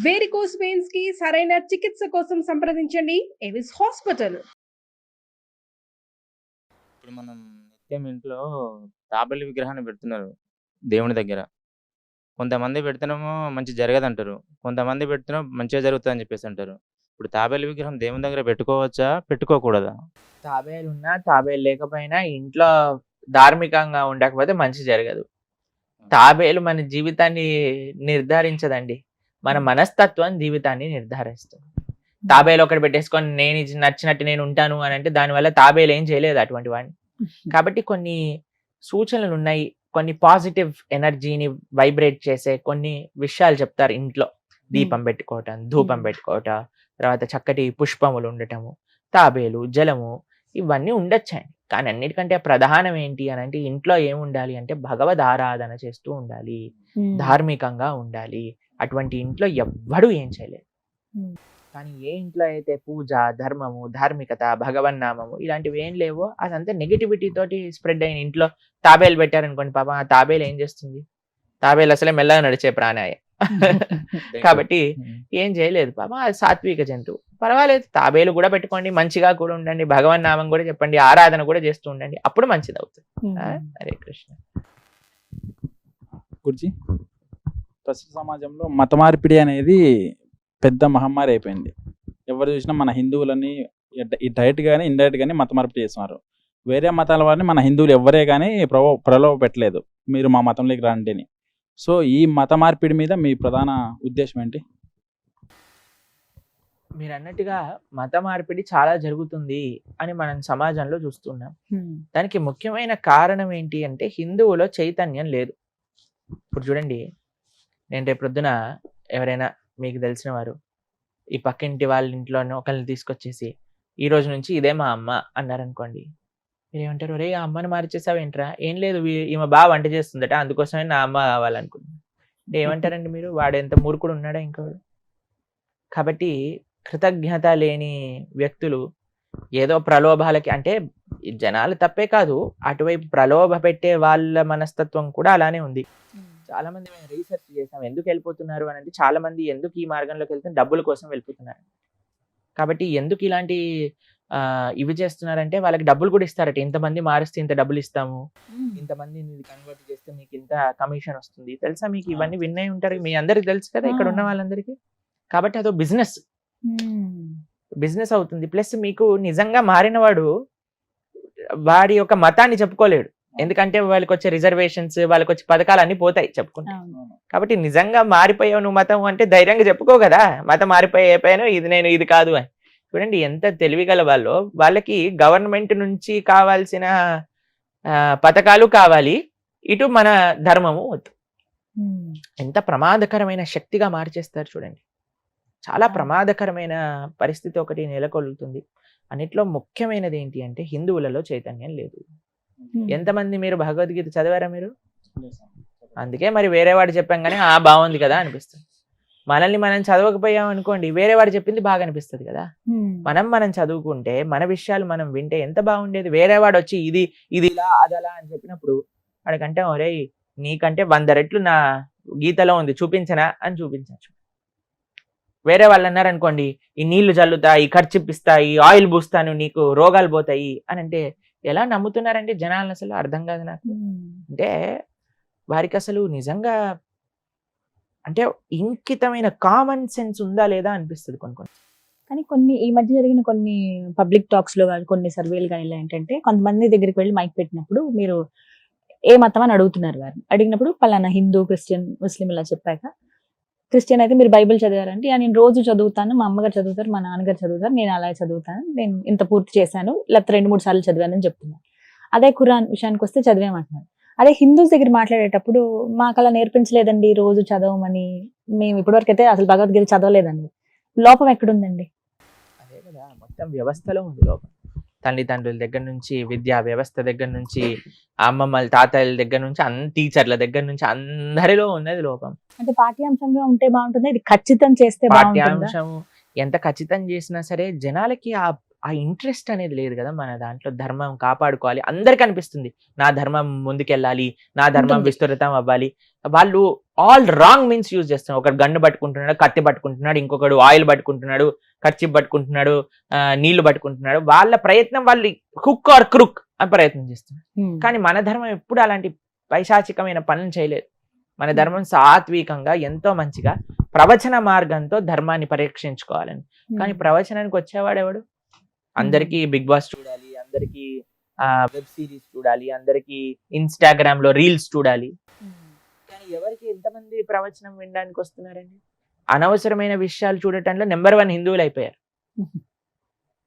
Varicose veins కి సరైన చికిత్స కోసం సంప్రదించండి ఎవిస్ హాస్పిటల్. ఇప్పుడు మనం నిత్యం ఇంట్లో తాబేలు విగ్రహాన్ని పెడుతున్నారు దేవుని దగ్గర. కొంతమంది పెడితేనేమో మంచి జరగదంటారు. కొంతమంది పెడితేనేమో మంచిగా జరుగుతదని చెప్పేసి అంటారు. ఇప్పుడు తాబేలు విగ్రహం దేవుని దగ్గర పెట్టుకోవచ్చా? పెట్టుకోకూడదా? తాబేలు ఉన్నా తాబేలు లేకపోయినా ఇంట్లో ధార్మికంగా ఉండకపోతే మంచి జరగదు. తాబేలు మన జీవితాన్ని నిర్ధారించదండి, మన మనస్తత్వం జీవితాన్ని నిర్ధారిస్తుంది. తాబేలు ఒకటి పెట్టేసుకొని నేను నచ్చినట్టు నేను ఉంటాను అని అంటే దానివల్ల తాబేలు ఏం చేయలేదు అటువంటి వాడిని. కాబట్టి కొన్ని సూచనలు ఉన్నాయి, కొన్ని పాజిటివ్ ఎనర్జీని వైబ్రేట్ చేసే కొన్ని విషయాలు చెప్తారు. ఇంట్లో దీపం పెట్టుకోవటం, ధూపం పెట్టుకోవటం, తర్వాత చక్కటి పుష్పములు ఉండటము, తాబేలు, జలము, ఇవన్నీ ఉండొచ్చండి. కానీ అన్నిటికంటే ప్రధానం ఏంటి అని అంటే ఇంట్లో ఏముండాలి అంటే భగవద్ ఆరాధన చేస్తూ ఉండాలి, ధార్మికంగా ఉండాలి. అటువంటి ఇంట్లో ఎవ్వడు ఏం చేయలేదు. కానీ ఏ ఇంట్లో అయితే పూజ, ధర్మము, ధార్మికత, భగవన్నామము ఇలాంటివి ఏం లేవో అదంతా నెగిటివిటీ తోటి స్ప్రెడ్ అయిన ఇంట్లో తాబేలు పెట్టారనుకోండి, పాపం ఆ తాబేలు ఏం చేస్తుంది? తాబేలు అసలే మెల్లగా నడిచే ప్రాణాయ కాబట్టి ఏం చేయలేదు పాపం, అది సాత్విక జంతువు. పర్వాలేదు, తాబేలు కూడా పెట్టుకోండి, మంచిగా కూడా ఉండండి, భగవన్ నామం కూడా చెప్పండి, ఆరాధన కూడా చేస్తూ ఉండండి, అప్పుడు మంచిది అవుతుంది. హరే కృష్ణ. గురుజీ, ప్రస్తుత సమాజంలో మత మార్పిడి అనేది పెద్ద మహమ్మారి అయిపోయింది. ఎవరు చూసినా మన హిందువులని డైరెక్ట్ కానీ ఇండైరెక్ట్ కానీ మత మార్పిడి చేస్తున్నారు. వేరే మతాల వారిని మన హిందువులు ఎవరే కానీ ప్రలోభ పెట్టలేదు, మీరు మా మతంలోకి రండి అని. సో ఈ మత మార్పిడి మీద మీ ప్రధాన ఉద్దేశం ఏంటి? మీరు అన్నట్టుగా మత మార్పిడి చాలా జరుగుతుంది అని మనం సమాజంలో చూస్తున్నాం. దానికి ముఖ్యమైన కారణం ఏంటి అంటే హిందువులో చైతన్యం లేదు. ఇప్పుడు చూడండి, నేను రేపు ప్రొద్దున ఎవరైనా మీకు తెలిసిన వారు ఈ పక్కింటి వాళ్ళ ఇంట్లోనే ఒకరిని తీసుకొచ్చేసి ఈ రోజు నుంచి ఇదే మా అమ్మ అన్నారనుకోండి, మీరు ఏమంటారు? రే, ఆ అమ్మని మార్చేసావేంట్రా? ఏం లేదు, ఈమె బాగా వంట చేస్తుందట, అందుకోసమే నా అమ్మ కావాలనుకుంటున్నాను అంటే ఏమంటారండి మీరు? వాడు ఎంత మూర్ఖుడు ఉన్నాడా ఇంకోడు? కాబట్టి కృతజ్ఞత లేని వ్యక్తులు ఏదో ప్రలోభాలకి, అంటే జనాలు తప్పే కాదు, అటువైపు ప్రలోభ పెట్టే వాళ్ళ మనస్తత్వం కూడా అలానే ఉంది. చాలా మంది మేము రీసెర్చ్ చేసాం, ఎందుకు వెళ్ళిపోతున్నారు అని అంటే చాలా మంది ఎందుకు ఈ మార్గంలోకి వెళ్తే డబ్బుల కోసం వెళ్ళిపోతున్నారు. కాబట్టి ఎందుకు ఇలాంటి ఇవి చేస్తున్నారంటే వాళ్ళకి డబ్బులు కూడా ఇస్తారట, ఇంతమంది మారిస్తే ఇంత డబ్బులు ఇస్తాము, ఇంతమంది కన్వర్ట్ చేస్తే మీకు ఇంత కమిషన్ వస్తుంది, తెలుసా మీకు? ఇవన్నీ వినే ఉంటారు, మీ అందరికి తెలుసు కదా ఇక్కడ ఉన్న వాళ్ళందరికీ. కాబట్టి అదో బిజినెస్ అవుతుంది. ప్లస్ మీకు నిజంగా మారినవాడు వాడి యొక్క మతాన్ని చెప్పుకోలేడు, ఎందుకంటే వాళ్ళకి వచ్చే రిజర్వేషన్స్, వాళ్ళకి వచ్చే పథకాలు అన్ని పోతాయి చెప్పుకుంటా. కాబట్టి నిజంగా మారిపోయావు నువ్వు మతం అంటే ధైర్యంగా చెప్పుకో కదా, మతం మారిపోయాను, ఇది నేను ఇది కాదు అని. చూడండి ఎంత తెలివిగల వాళ్ళు, వాళ్ళకి గవర్నమెంట్ నుంచి కావాల్సిన పథకాలు కావాలి, ఇటు మన ధర్మము వద్దు. ఎంత ప్రమాదకరమైన శక్తిగా మార్చేస్తారు చూడండి. చాలా ప్రమాదకరమైన పరిస్థితి ఒకటి నెలకొల్లుతుంది. అన్నిట్లో ముఖ్యమైనది ఏంటి అంటే హిందువులలో చైతన్యం లేదు. ఎంతమంది మీరు భగవద్గీత చదివారా మీరు? అందుకే మరి వేరే వాడు చెప్పాం కానీ బాగుంది కదా అనిపిస్తుంది. మనల్ని మనం చదవకపోయాం అనుకోండి, వేరే వాడు చెప్పింది బాగా అనిపిస్తుంది కదా. మనం చదువుకుంటే మన విషయాలు మనం వింటే ఎంత బాగుండేది. వేరే వాడు వచ్చి ఇది ఇలా అదలా అని చెప్పినప్పుడు వాడికంటే ఒరే నీకంటే 100 రెట్లు నా గీతలో ఉంది, చూపించనా అని చూపించచ్చు. వేరే వాళ్ళు అన్నారు అనుకోండి, ఈ నీళ్లు చల్లుతాయి, ఖర్చిప్పిస్తాయి, ఆయిల్ పూస్తాను, నీకు రోగాలు పోతాయి అని అంటే ఎలా నమ్ముతున్నారంటే జనాలను అసలు అర్థం కాదు నాకు. అంటే వారికి అసలు నిజంగా అంటే ఇంకితమైన కామన్ సెన్స్ ఉందా లేదా అనిపిస్తుంది కొన్ని. కానీ కొన్ని ఈ మధ్య జరిగిన కొన్ని పబ్లిక్ టాక్స్ లో కానీ కొన్ని సర్వేలు కానీ ఇలా ఏంటంటే కొంతమంది దగ్గరికి వెళ్ళి మైక్ పెట్టినప్పుడు మీరు ఏ మతం అని అడుగుతున్నారు, వారిని అడిగినప్పుడు పలానా హిందూ, క్రిస్టియన్, ముస్లిం ఇలా చెప్పాక, క్రిస్టియన్ అయితే మీరు బైబిల్ చదివారంటే నేను రోజు చదువుతాను, మా అమ్మగారు చదువుతారు, మా నాన్నగారు చదువుతారు, నేను అలా చదువుతాను, నేను ఇంత పూర్తి చేశాను, లేకపోతే 2-3 సార్లు చదివానని చెప్తున్నాను. అదే ఖురాన్ విషయానికి వస్తే చదివామంటున్నారు. అదే హిందూస్ దగ్గర మాట్లాడేటప్పుడు మాకు అలా నేర్పించలేదండి, రోజు చదవమని, మేము ఇప్పటివరకు అయితే అసలు భగవద్గీత చదవలేదండి. లోపం ఎక్కడుందండి? అదే కదా, మొత్తం వ్యవస్థలో ఉంది లోపం. తల్లిదండ్రుల దగ్గర నుంచి, విద్యా వ్యవస్థ దగ్గర నుంచి, అమ్మమ్మల తాతయ్యల దగ్గర నుంచి, టీచర్ల దగ్గర నుంచి అందరిలో ఉన్నది లోపం. అంటే పాఠ్యాంశంగా ఉంటే బాగుంటుంది, ఇది ఖచ్చితం చేస్తే పాఠ్యాంశం ఎంత ఖచ్చితం చేసినా సరే జనాలకి ఆ ఇంట్రెస్ట్ అనేది లేదు కదా మన దాంట్లో. ధర్మం కాపాడుకోవాలి అందరికి అనిపిస్తుంది, నా ధర్మం ముందుకెళ్ళాలి, నా ధర్మం ఉంటుంది. విస్తృతం అవ్వాలి. వాళ్ళు ఆల్ రాంగ్ మీన్స్ యూజ్ చేస్తున్నారు. ఒకడు గన్ను పట్టుకుంటున్నాడు, కత్తి పట్టుకుంటున్నాడు, ఇంకొకడు ఆయిల్ పట్టుకుంటున్నాడు, కర్చీఫ్ పట్టుకుంటున్నాడు, నీళ్లు పట్టుకుంటున్నాడు. వాళ్ళ ప్రయత్నం వాళ్ళు హుక్ ఆర్ క్రుక్ అని ప్రయత్నం చేస్తున్నారు. కానీ మన ధర్మం ఎప్పుడు అలాంటి పైశాచికమైన పనులు చేయలేదు. మన ధర్మం సాత్వికంగా ఎంతో మంచిగా ప్రవచన మార్గంతో ధర్మాన్ని పరీక్షించుకోవాలని. కానీ ప్రవచనానికి వచ్చేవాడు ఎవడు? అందరికీ బిగ్ బాస్ చూడాలి, అందరికీ వెబ్ సిరీస్ చూడాలి, అందరికీ ఇన్స్టాగ్రామ్ లో రీల్స్ చూడాలి. కానీ ఎవరికి ఎంతమంది ప్రవచనం వినడానికి వస్తున్నారండి? అనవసరమైన విషయాలు చూడటంలో నెంబర్ 1 హిందువులు అయిపోయారు.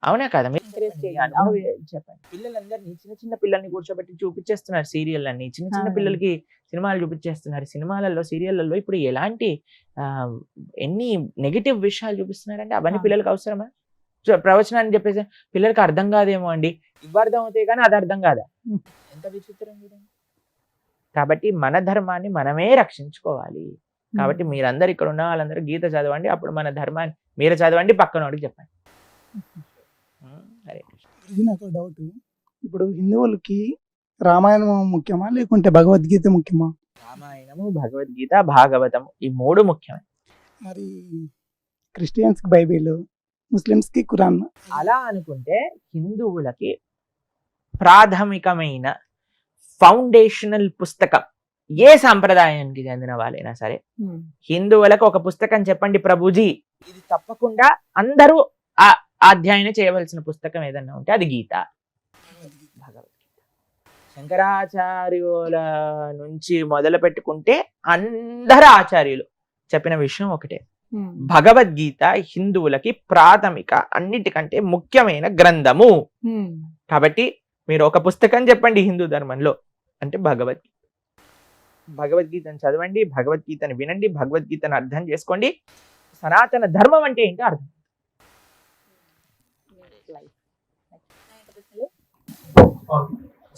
అవునా కదా? మీరు చెప్పండి. పిల్లలందరినీ చిన్న చిన్న పిల్లల్ని కూర్చోబెట్టి చూపించేస్తున్నారు సీరియల్ అన్ని. చిన్న చిన్న పిల్లలకి సినిమాలు చూపించేస్తున్నారు. సినిమాలలో సీరియళ్లలో ఇప్పుడు ఎలాంటి ఎన్ని నెగిటివ్ విషయాలు చూపిస్తున్నారంటే అవన్నీ పిల్లలకి అవసరమా? ప్రవచనాన్ని చెప్పేసి పిల్లలకి అర్థం కాదేమో అండి. ఇవి అర్థం అవుతాయి కానీ అది అర్థం కాదా? ఎంత విచిత్రం చూడండి. కాబట్టి మన ధర్మాన్ని మనమే రక్షించుకోవాలి. కాబట్టి మీరందరూ ఇక్కడ ఉన్న వాళ్ళందరూ గీత చదవండి. అప్పుడు మన ధర్మాన్ని మీరు చదవండి, పక్కన వాడికి చెప్పండి. హరే కృష్ణ. నాకు డౌట్, ఇప్పుడు హిందువులకి రామాయణం ముఖ్యమా లేకుంటే భగవద్గీత ముఖ్యమా? రామాయణము, భగవద్గీత, భాగవతము ఈ 3 ముఖ్యమే. మరి క్రిస్టియన్స్ కి బైబిల్, ముస్లిమ్స్ కి ఖురాన్. అలా అనుకుంటే హిందువులకి ప్రాథమికమైన ఫౌండేషనల్ పుస్తకం ఏ సాంప్రదాయానికి చెందిన వాళ్ళైనా సరే, హిందువులకు ఒక పుస్తకం చెప్పండి ప్రభుజీ, ఇది తప్పకుండా అందరూ అధ్యయనం చేయవలసిన పుస్తకం ఏదన్నా ఉంటే అది గీత, భగవద్గీత. శంకరాచార్యుల నుంచి మొదలు పెట్టుకుంటే అందరు ఆచార్యులు చెప్పిన విషయం ఒకటే, భగవద్గీత హిందువులకి ప్రాథమిక అన్నిటికంటే ముఖ్యమైన గ్రంథము. కాబట్టి మీరు ఒక పుస్తకం చెప్పండి హిందూ ధర్మంలో అంటే భగవద్గీత. భగవద్గీతను చదవండి, భగవద్గీతను వినండి, భగవద్గీతను అర్థం చేసుకోండి. సనాతన ధర్మం అంటే ఏంటో అర్థం.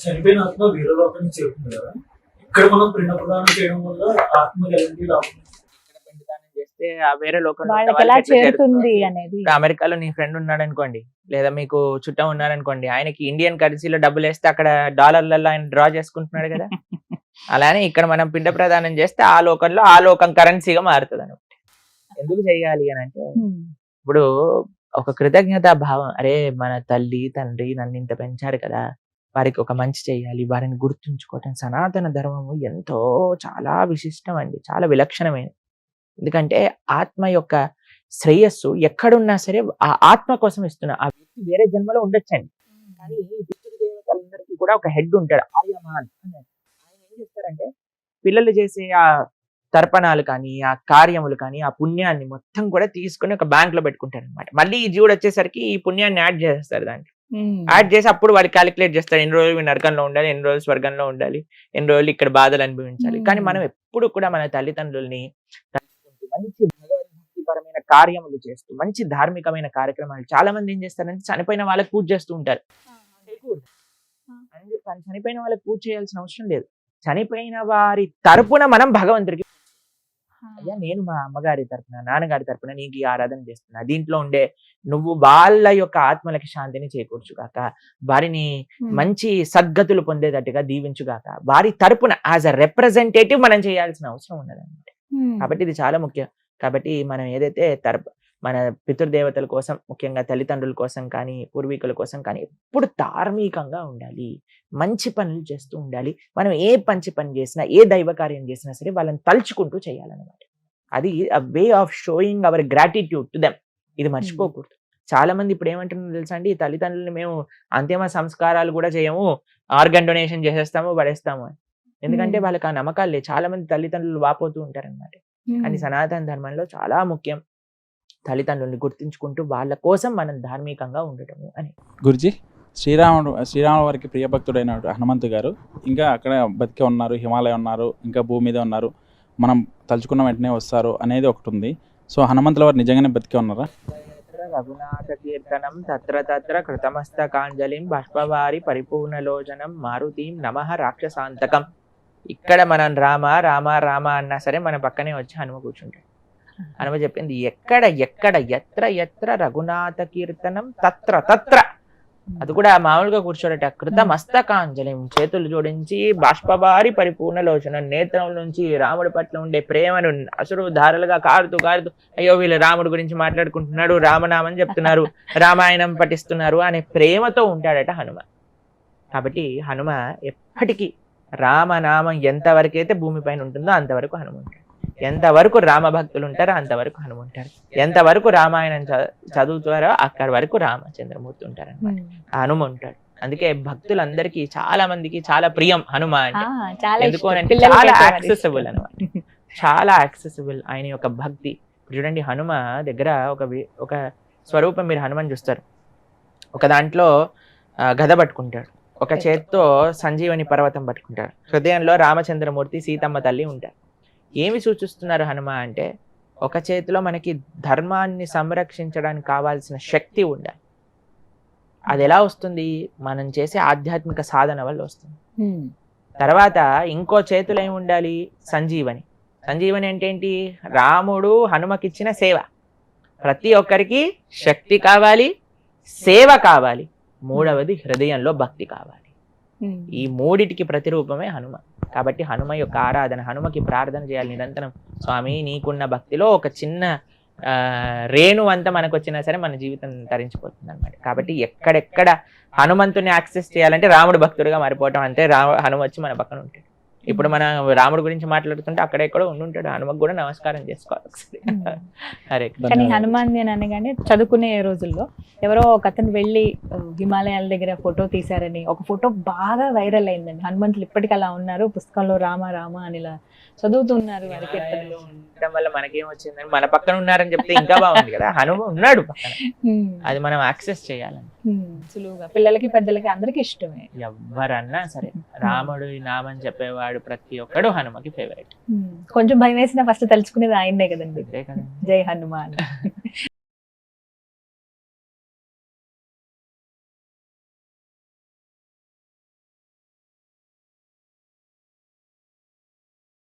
చనిపోయిన ఆత్మ వేరే లోకానికి చేరుతుంది కదా, ఇక్కడ మనం పిండ ప్రదానం చేయడం వల్ల ఆత్మ ఎలాంటి లాభం? ఇక్కడ పిండదానం చేస్తే వేరే లోకంలో వాళ్ళకి ఎలా చేరుతుంది అనేది. అమెరికాలో నీ ఫ్రెండ్ ఉన్నాడు అనుకోండి, లేదా మీకు చుట్టం ఉన్నారనుకోండి, ఆయనకి ఇండియన్ కరెన్సీలో డబ్బులు వేస్తే అక్కడ డాలర్లలో ఆయన డ్రా చేసుకుంటున్నాడు కదా. అలానే ఇక్కడ మనం పిండ ప్రదానం చేస్తే ఆ లోకంలో ఆ లోకం కరెన్సీగా మారుతుంది అనమాట. ఎందుకు చేయాలి అని అంటే, ఇప్పుడు ఒక కృతజ్ఞతా భావం, అరే మన తల్లి తండ్రి నన్ను ఇంత పెంచారు కదా, వారికి ఒక మంచి చేయాలి, వారిని గుర్తుంచుకోవటం. సనాతన ధర్మము ఎంతో చాలా విశిష్టం అండి, చాలా విలక్షణమైనది. ఎందుకంటే ఆత్మ యొక్క శ్రేయస్సు ఎక్కడున్నా సరే ఆ ఆత్మ కోసం ఇస్తున్నా. ఆ వ్యక్తి వేరే జన్మలో ఉండొచ్చండి, కానీ పితృదేవతలందరికీ కూడా ఒక హెడ్ ఉంటాడు, ఆర్యమాన్. ఆయన ఏం చేస్తారంటే పిల్లలు చేసే ఆ తర్పణాలు కానీ, ఆ కార్యములు కానీ, ఆ పుణ్యాన్ని మొత్తం కూడా తీసుకుని ఒక బ్యాంక్ లో పెట్టుకుంటారు అనమాట. మళ్ళీ ఈ జీవుడు వచ్చేసరికి ఈ పుణ్యాన్ని యాడ్ చేస్తారు దాంట్లో. యాడ్ చేసి అప్పుడు వాళ్ళు క్యాలిక్యులేట్ చేస్తారు, ఎన్ని రోజులు నరకంలో ఉండాలి, ఎన్ని రోజులు స్వర్గంలో ఉండాలి, ఎన్ని రోజులు ఇక్కడ బాధలు అనుభవించాలి. కానీ మనం ఎప్పుడు కూడా మన తల్లిదండ్రుల్ని మంచి భగవద్భక్తిపరమైన కార్యములు చేస్తూ, మంచి ధార్మికమైన కార్యక్రమాలు. చాలా మంది ఏం చేస్తారంటే చనిపోయిన వాళ్ళకి పూజ చేస్తూ ఉంటారు. చనిపోయిన వాళ్ళకి పూజ చేయాల్సిన అవసరం లేదు. చనిపోయిన వారి తరపున మనం భగవంతుడికి, అయ్యా నేను మా అమ్మగారి తరపున, నాన్నగారి తరపున నీకు ఈ ఆరాధన చేస్తున్నా, దీంట్లో ఉండే నువ్వు వాళ్ళ యొక్క ఆత్మలకి శాంతిని చేకూర్చుగాక, వారిని మంచి సద్గతులు పొందేటట్టుగా దీవించుగాక, వారి తరపున యాజ్ అ రిప్రజెంటేటివ్ మనం చేయాల్సిన అవసరం ఉన్నదన్నమాట. కాబట్టి ఇది చాలా ముఖ్యం. కాబట్టి మనం ఏదైతే మన పితృదేవతల కోసం, ముఖ్యంగా తల్లిదండ్రుల కోసం కానీ, పూర్వీకుల కోసం కానీ ఎప్పుడు ధార్మికంగా ఉండాలి, మంచి పనులు చేస్తూ ఉండాలి. మనం ఏ మంచి పని చేసినా, ఏ దైవ కార్యం చేసినా సరే వాళ్ళని తలుచుకుంటూ చేయాలన్నమాట. అది way of showing our gratitude to them. ఇది మర్చిపోకూడదు. చాలా మంది ఇప్పుడు ఏమంటున్నారు తెలుసా అండి, తల్లిదండ్రులని మేము అంతిమ సంస్కారాలు కూడా చేయము, ఆర్గన్ డొనేషన్ చేసేస్తాము, పడేస్తాము అని. ఎందుకంటే వాళ్ళకి ఆ నమ్మకాలు లేదు. చాలా మంది తల్లిదండ్రులు వాపోతూ ఉంటారన్నమాట. కానీ సనాతన ధర్మంలో చాలా ముఖ్యం తల్లిదండ్రుల్ని గుర్తించుకుంటూ వాళ్ళ కోసం మనం ధార్మికంగా ఉండటము అని. గురుజీ, శ్రీరాముల వారికి ప్రియభక్తుడైన హనుమంతు గారు ఇంకా అక్కడ బతికే ఉన్నారు, హిమాలయం ఉన్నారు, ఇంకా భూమి మీద ఉన్నారు, మనం తలుచుకున్న వెంటనే వస్తారు అనేది ఒకటి ఉంది. సో హనుమంతుల వారు నిజంగానే బతికే ఉన్నారా? రఘునాథ కీర్తనం తత్ర తత్ర కృతమస్తకాంజలిం బాష్పవారి పరిపూర్ణలోచనం మారుతీం నమః రాక్షసాంతకం. ఇక్కడ మనం రామ రామ రామ అన్నా సరే మన పక్కనే వచ్చి హనుమ కూర్చుంటాడు. హనుమ చెప్పింది ఎక్కడ ఎక్కడ ఎత్ర ఎత్ర రఘునాథ కీర్తనం తత్ర తత్ర. అది కూడా మామూలుగా కూర్చోడట. కృత మస్తకాంజలిం, చేతులు జోడించి బాష్పబారి పరిపూర్ణ లోచన, నేత్రం నుంచి రాముడి పట్ల ఉండే ప్రేమను అసురు ధారలుగా కారుతూ కారుతూ, అయ్యో వీళ్ళు రాముడి గురించి మాట్లాడుకుంటున్నాడు, రామనామని చెప్తున్నారు, రామాయణం పఠిస్తున్నారు అనే ప్రేమతో ఉంటాడట హనుమ. కాబట్టి హనుమ ఎప్పటికీ రామనామం ఎంతవరకైతే భూమిపైన ఉంటుందో అంతవరకు హనుమ ఉంటాడు. ఎంతవరకు రామ భక్తులు ఉంటారో అంతవరకు హనుమ ఉంటారు. ఎంతవరకు రామాయణం చదువుతారో అక్కడి వరకు రామచంద్రమూర్తి ఉంటారు అనమాట. హనుమ ఉంటాడు. అందుకే భక్తులందరికీ చాలా మందికి చాలా ప్రియం హనుమ అంటే. ఎందుకు అంటే చాలా యాక్సెసిబుల్ అనమాట, చాలా యాక్సెసిబుల్ ఆయన యొక్క భక్తి. చూడండి హనుమ దగ్గర ఒక స్వరూపం మీరు హనుమని చూస్తారు. ఒక దాంట్లో గద పట్టుకుంటాడు, ఒక చేత్తో సంజీవని పర్వతం పట్టుకుంటాడు, హృదయంలో రామచంద్రమూర్తి సీతమ్మ తల్లి ఉంటారు. ఏమి సూచిస్తున్నారు హనుమ అంటే, ఒక చేతిలో మనకి ధర్మాన్ని సంరక్షించడానికి కావాల్సిన శక్తి ఉండాలి. అది ఎలా వస్తుంది? మనం చేసే ఆధ్యాత్మిక సాధన వల్ల వస్తుంది. తర్వాత ఇంకో చేతిలో ఏమి ఉండాలి? సంజీవని. సంజీవని అంటే ఏంటి? రాముడు హనుమకిచ్చిన సేవ. ప్రతి ఒక్కరికి శక్తి కావాలి, సేవ కావాలి, మూడవది హృదయంలో భక్తి కావాలి. ఈ మూడిటికి ప్రతిరూపమే హనుమ. కాబట్టి హనుమ యొక్క ఆరాధన, హనుమకి ప్రార్థన చేయాలి నిరంతరం. స్వామి నీకున్న భక్తిలో ఒక చిన్న రేణు అంతా మనకు వచ్చినా సరే మన జీవితం తరించిపోతుంది అనమాట. కాబట్టి ఎక్కడెక్కడ హనుమంతుని యాక్సెస్ చేయాలంటే రాముడు భక్తుడిగా మారిపోవటం. అంటే హనుమ వచ్చి మన పక్కన ఉంటాడు. ఇప్పుడు మనం రాముడి గురించి మాట్లాడుతుంటే అక్కడెక్కడో ఉండుంటాడు, హనుమకు కూడా నమస్కారం చేసుకోవాలి ఒకసారి. అరే కానీ హనుమాన్ అని అనగానే చదువుకునే రోజుల్లో ఎవరో ఒక అతను వెళ్ళి హిమాలయాల దగ్గర ఫోటో తీశారని ఒక ఫోటో బాగా వైరల్ అయిందండి. హనుమంతులు ఇప్పటికీ అలా ఉన్నారు, పుస్తకంలో రామ రామ అని ఇలా చదువుతున్నారు. వారికి ఉండటం వల్ల మనకేం వచ్చిందని మన పక్కన ఉన్నారని చెప్తే ఇంకా బాగుంది కదా. హనుమ ఉన్నాడు పక్కన, అది మనం యాక్సెస్ చేయాలని సులువుగా. పిల్లలకి పెద్దలకి అందరికి ఇష్టమే. ఎవరన్నా సరే రాముడు నామని చెప్పేవాడు ప్రతి ఒక్కడు హనుమకి ఫేవరెట్. కొంచెం భయం వేసినా ఫస్ట్ తలుచుకునేది ఆయన్నే కదండి, జై హనుమాన్.